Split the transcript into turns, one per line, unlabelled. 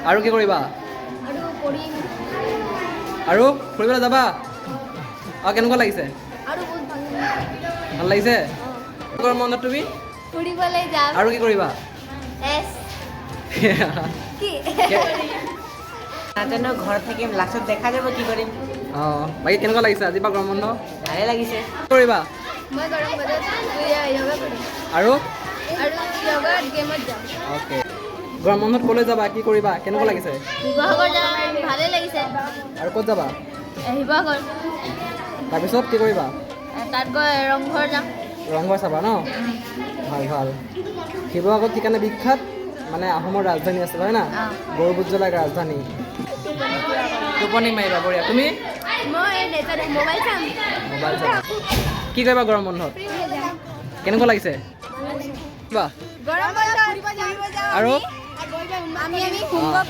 আৰু কি কৰিবা?
আৰু পঢ়িম।
আৰু ফুৰিবলৈ যাবা? অঁ কেনেকুৱা লাগিছে?
আৰু বহুত
ভাল লাগিছে? গৰম বন্ধত তুমি
ফুৰিবলৈ যাম।
আৰু কি কৰিবা?
এছ কি
নাজানো ঘৰত থাকিম লাষ্টত দেখা যাব কি কৰিম
অঁ বাকী কেনেকুৱা লাগিছে আজিৰ পৰা গৰম বন্ধ?
ভালে লাগিছে
কি কৰিবা?
মই গৰম বন্ধত য়োগা কৰিম
আৰু
আৰু য়োগাত গেমত যাম।
অ'কে গৰম বন্ধত ক'লৈ যাবা? কি কৰিবা? কেনেকুৱা লাগিছে?
শিৱসাগৰ যাম, ভালে লাগিছে।
আৰু ক'ত যাবা?
শিৱসাগৰ
তাৰপিছত কি কৰিবা?
তাত গৈ ৰংঘৰ যাম।
ৰংঘৰ চাবা ন? ভাল ভাল শিৱসাগৰত সেইকাৰণে বিখ্যাত মানে আহোমৰ ৰাজধানী আছিল হয় না? গৌৰৱোজ্জ্বল জ্বলাই ৰাজধানী। টোপনি মাৰিবা বঢ়িয়া। তুমি?
মই নেজানো মোবাইল চাম।
মোবাইল চাবা। কি কৰিবা গৰম বন্ধত? কেনেকুৱা লাগিছে? কিবা
গৰম বন্ধত ফুৰিব যাম।
আৰু
আমি
অঁ